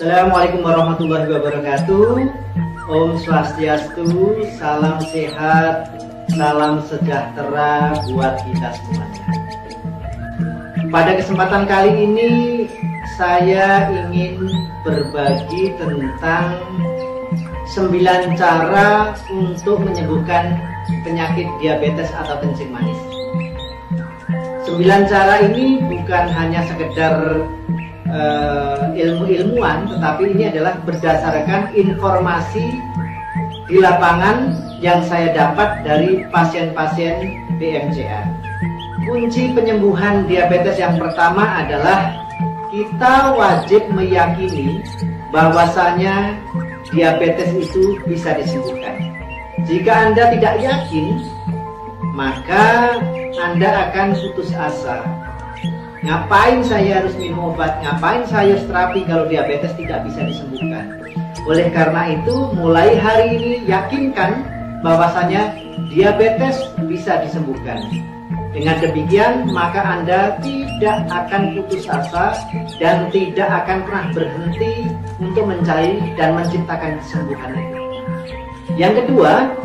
Assalamualaikum warahmatullahi wabarakatuh. Om Swastiastu, salam sehat, salam sejahtera buat kita semuanya. Pada kesempatan kali ini saya ingin berbagi tentang 9 cara untuk menyembuhkan penyakit diabetes atau kencing manis. 9 cara ini bukan hanya sekedar ilmu-ilmuwan, tetapi ini adalah berdasarkan informasi di lapangan yang saya dapat dari pasien-pasien BMCA. Kunci penyembuhan diabetes yang pertama adalah kita wajib meyakini bahwasanya diabetes itu bisa disembuhkan. Jika Anda tidak yakin, maka Anda akan putus asa. Ngapain saya harus minum obat? Ngapain saya harus terapi kalau diabetes tidak bisa disembuhkan? Oleh karena itu, mulai hari ini yakinkan bahwasanya diabetes bisa disembuhkan. Dengan demikian, maka Anda tidak akan putus asa dan tidak akan pernah berhenti untuk mencari dan menciptakan kesembuhan itu. Yang kedua,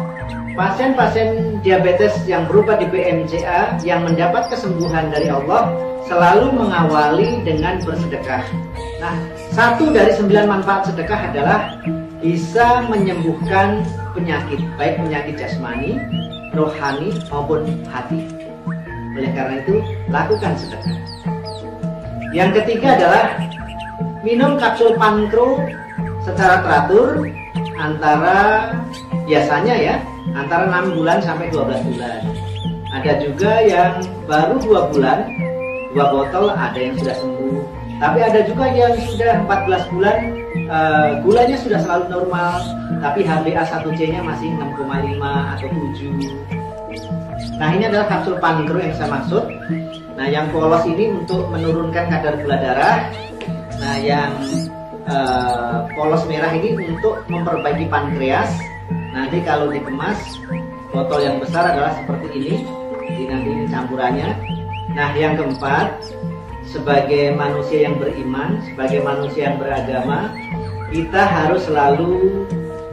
pasien-pasien diabetes yang berobat di BMCA yang mendapat kesembuhan dari Allah selalu mengawali dengan bersedekah. Nah, satu dari 9 manfaat sedekah adalah bisa menyembuhkan penyakit, baik penyakit jasmani, rohani maupun hati. Oleh karena itu, lakukan sedekah. Yang ketiga adalah minum kapsul pankro secara teratur antara biasanya antara 6 bulan sampai 12 bulan. Ada juga yang baru 2 bulan, 2 botol, ada yang sudah sembuh. Tapi ada juga yang sudah 14 bulan, gulanya sudah selalu normal, tapi HbA1c-nya masih 6,5 atau 7. Nah, ini adalah kapsul pankro yang saya maksud. Nah, yang polos ini untuk menurunkan kadar gula darah. Nah, yang polos merah ini untuk memperbaiki pankreas. Nanti kalau dikemas, botol yang besar adalah seperti ini. Jadi nanti ini campurannya. Nah, yang keempat, sebagai manusia yang beriman, sebagai manusia yang beragama, kita harus selalu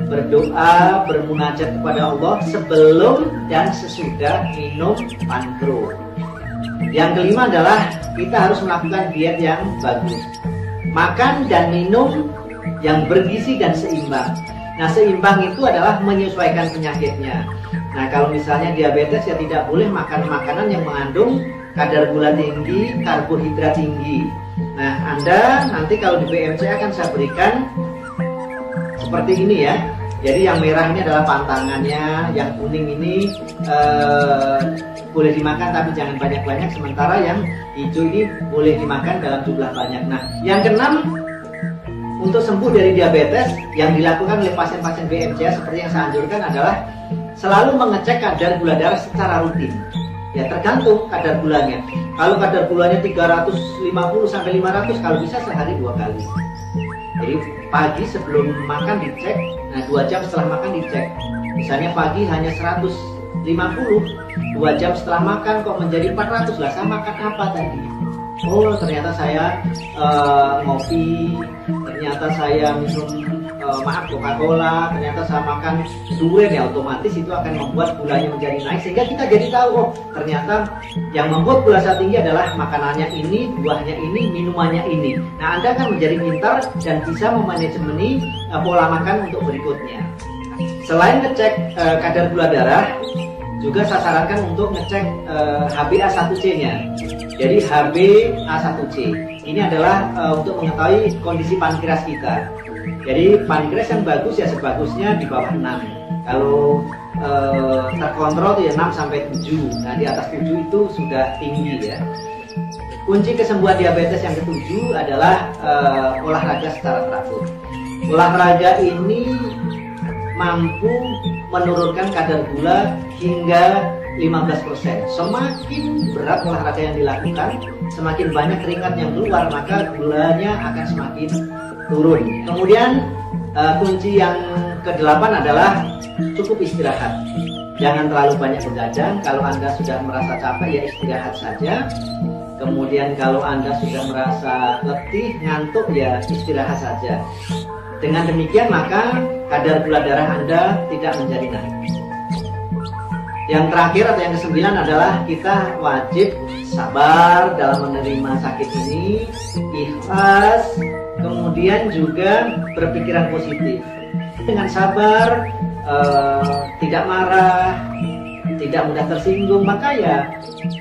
berdoa, bermunajat kepada Allah sebelum dan sesudah minum pankro. Yang kelima adalah kita harus melakukan diet yang bagus. Makan dan minum yang bergizi dan seimbang. Nah, seimbang itu adalah menyesuaikan penyakitnya. Nah, kalau misalnya diabetes ya tidak boleh makan makanan yang mengandung kadar gula tinggi, karbohidrat tinggi. Nah, Anda nanti kalau di BMC akan saya berikan seperti ini ya. Jadi yang merah ini adalah pantangannya, yang kuning ini boleh dimakan tapi jangan banyak-banyak, sementara yang hijau ini boleh dimakan dalam jumlah banyak. Nah, yang keenam, untuk sembuh dari diabetes yang dilakukan oleh pasien-pasien BMCA seperti yang saya anjurkan adalah selalu mengecek kadar gula darah secara rutin. Ya, tergantung kadar gulanya. Kalau kadar gulanya 350 sampai 500, kalau bisa sehari 2 kali. Jadi pagi sebelum makan dicek, nah 2 jam setelah makan dicek. Misalnya pagi hanya 150, 2 jam setelah makan kok menjadi 400 lah. Saya makan apa tadi? Oh, ternyata saya ngopi, ternyata saya minum Coca-Cola, ternyata saya makan durian, ya otomatis itu akan membuat gulanya menjadi naik, sehingga kita jadi tahu, oh ternyata yang membuat gula saya tinggi adalah makanannya ini, buahnya ini, minumannya ini. Nah, Anda akan menjadi pintar dan bisa memanajemeni pola makan untuk berikutnya. Selain ngecek kadar gula darah, juga saya sarankan untuk ngecek HbA1c-nya. Jadi HbA1c ini adalah untuk mengetahui kondisi pankreas kita. Jadi pankreas yang bagus ya sebagusnya di bawah 6. Kalau terkontrol ya 6 sampai 7. Nah, di atas 7 itu sudah tinggi ya. Kunci kesembuhan diabetes yang ketujuh adalah olahraga secara teratur. Olahraga ini mampu menurunkan kadar gula hingga 15%. Semakin berat olahraga yang dilakukan, semakin banyak keringat yang keluar, maka gulanya akan semakin turun. Kemudian kunci yang ke-8 adalah cukup istirahat. Jangan terlalu banyak begadang. Kalau Anda sudah merasa capek ya istirahat saja. Kemudian kalau Anda sudah merasa letih, ngantuk, ya istirahat saja. Dengan demikian maka kadar gula darah Anda tidak menjadi naik. Yang terakhir atau yang ke-9 adalah kita wajib sabar dalam menerima sakit ini, ikhlas, kemudian juga berpikiran positif. Dengan sabar, tidak marah, tidak mudah tersinggung, maka ya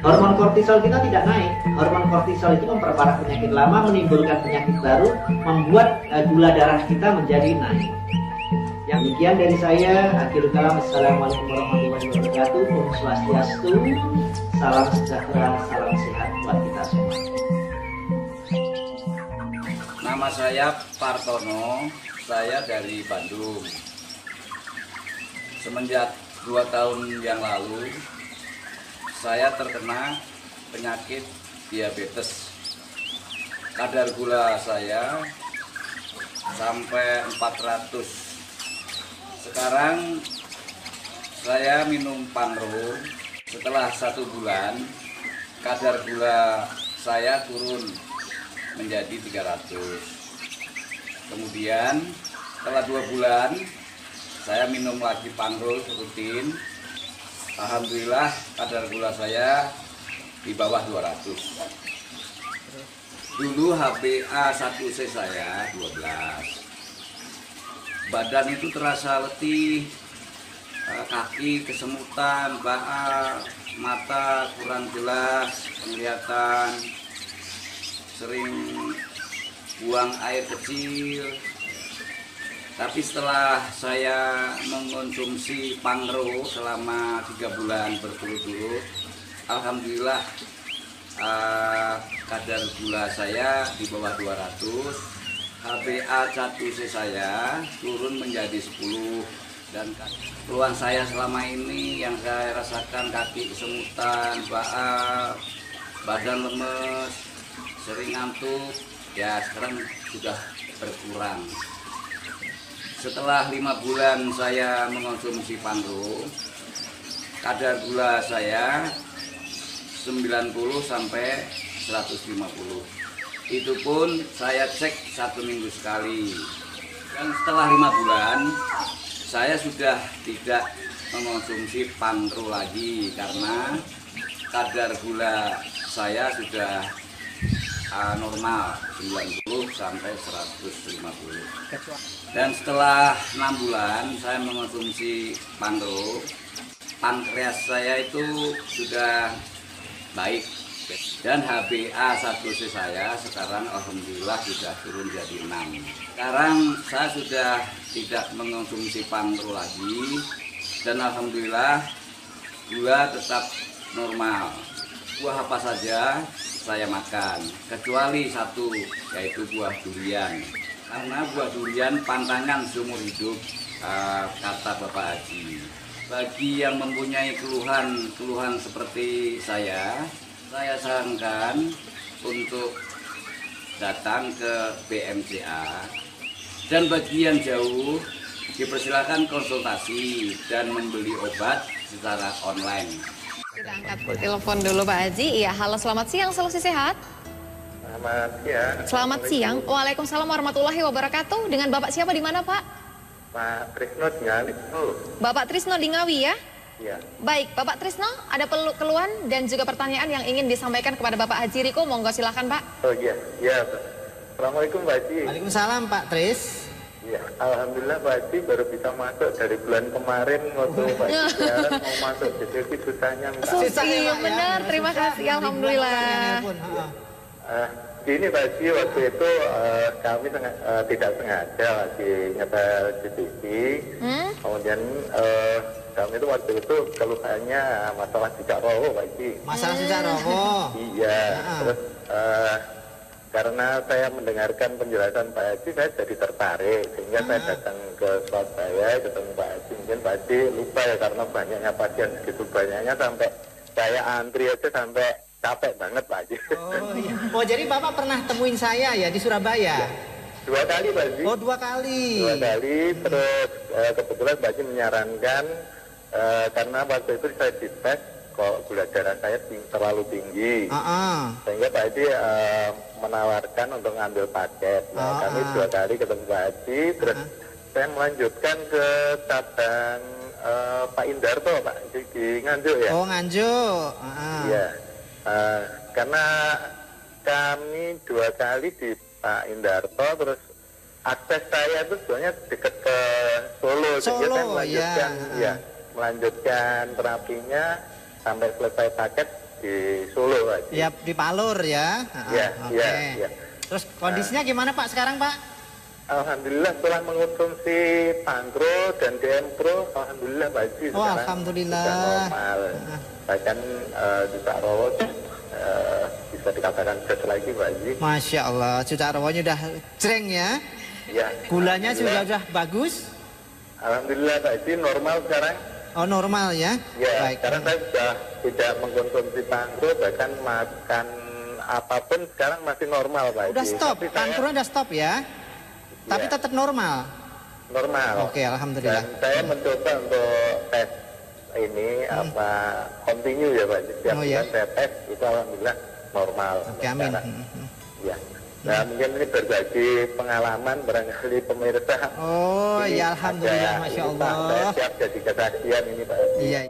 hormon kortisol kita tidak naik. Hormon kortisol itu memperparah penyakit lama, menimbulkan penyakit baru, membuat gula darah kita menjadi naik. Yang demikian dari saya. Akhirul kalam. Assalamualaikum warahmatullahi wabarakatuh. Om Swastiastu. Salam sejahtera, salam sehat buat kita semua. Nama saya Partono, saya dari Bandung. Semenjak 2 tahun yang lalu, saya terkena penyakit diabetes. Kadar gula saya sampai 400. Sekarang saya minum Panro. Setelah 1 bulan, kadar gula saya turun menjadi 300. Kemudian setelah 2 bulan, saya minum lagi Panro rutin. Alhamdulillah kadar gula saya di bawah 200. Dulu HbA1c saya 12. Badan itu terasa letih, kaki kesemutan, baal, mata kurang jelas penglihatan, sering buang air kecil. Tapi setelah saya mengkonsumsi Panro selama 3 bulan berturut-turut, alhamdulillah kadar gula saya di bawah 200. HbA1c saya turun menjadi 10, dan keluhan saya selama ini yang saya rasakan kaki kesemutan, baal, badan lemes, sering ngantuk, ya sekarang sudah berkurang. Setelah 5 bulan saya mengonsumsi Panro, kadar gula saya 90 sampai 150. Itu pun saya cek 1 minggu sekali. Dan setelah 5 bulan, saya sudah tidak mengonsumsi Panro lagi karena kadar gula saya sudah normal 90 sampai 150. Dan setelah 6 bulan saya mengonsumsi Panro, pankreas saya itu sudah baik. Dan HbA1c saya sekarang alhamdulillah sudah turun jadi 6. Sekarang saya sudah tidak mengonsumsi Panro lagi, dan alhamdulillah gula tetap normal. Buah apa saja saya makan, kecuali 1, yaitu buah durian. Karena buah durian pantangan seumur hidup, kata Bapak Haji. Bagi yang mempunyai keluhan seperti saya sarankan untuk datang ke BMCA, dan bagi yang jauh dipersilakan konsultasi dan membeli obat secara online. Kita angkat telepon dulu Pak Haji. Iya, halo, selamat siang, selalu sehat. Selamat siang. Selamat siang. Waalaikumsalam warahmatullahi wabarakatuh. Dengan Bapak siapa, di mana Pak? Pak Trisno di Ngawi. Bapak Trisno di Ngawi ya? Iya. Baik, Bapak Trisno, ada keluhan dan juga pertanyaan yang ingin disampaikan kepada Bapak Haji Riko. Monggo silakan Pak. Oh iya, iya. Assalamualaikum Pak Haji. Waalaikumsalam Pak Tris. Iya, alhamdulillah Pak Haji baru bisa masuk dari bulan kemarin waktu Pak Haji siaran mau masuk, jadi susahnya. Iya benar, terima kasih, alhamdulillah. Ini Pak Haji, waktu itu kami tidak sengaja lagi nyetel di TV, kemudian kami itu waktu itu keluhannya masalah cicak roho Pak Haji. Masalah cicak roho? Iya, terus karena saya mendengarkan penjelasan Pak Haji, saya jadi tertarik, sehingga saya datang ke Surabaya, ketemu Pak Haji. Mungkin Pak Haji lupa ya, karena banyaknya pasien, segitu banyaknya sampai saya antri aja sampai capek banget Pak Haji. Oh iya. Oh jadi Bapak pernah temuin saya ya di Surabaya? Ya. 2 kali Pak Haji. Oh 2 kali. 2 kali, terus kebetulan Pak Haji menyarankan, karena waktu itu saya dites kok gula darah saya terlalu tinggi. Sehingga Pak Haji menawarkan untuk ngambil paket. Nah, kami 2 kali ketemu Pak Haji, terus saya melanjutkan ke cabang Pak Indarto, Pak, di Nganjuk ya. Oh, Nganjuk. Iya. Karena kami 2 kali di Pak Indarto, terus akses saya itu sebenarnya dekat ke Solo, sehingga saya melanjutkan, melanjutkan terapinya sampai selesai paket di Solo, Pak. Iya, di Palur ya. Iya. Terus kondisinya gimana Pak sekarang, Pak? Alhamdulillah setelah mengonsumsi Pangro dan DM Pro, alhamdulillah Pak Haji sekarang alhamdulillah sudah normal. Bahkan di Cak Rowo bisa dikatakan fresh lagi Pak Haji. Masya Allah, Cak Rowonya udah cereng ya? Ya. Gulanya juga udah bagus? Alhamdulillah Pak Haji normal sekarang. Oh, normal ya? Ya, baik. Sekarang saya sudah tidak mengkonsumsi Pangro, bahkan makan apapun sekarang masih normal Pak Haji. Udah stop, Pangro udah stop ya? Tapi tetap normal? Normal. Oke, alhamdulillah. Dan saya mencoba untuk tes ini continue ya Pak. Setiap bulan saya tes itu alhamdulillah normal. Oke, amin. Ya. Nah, mungkin ini berbagi pengalaman barangkali pemirsa. Oh, ya alhamdulillah, Masya Allah. Saya siap jadi kesaksian ini Pak. Iya.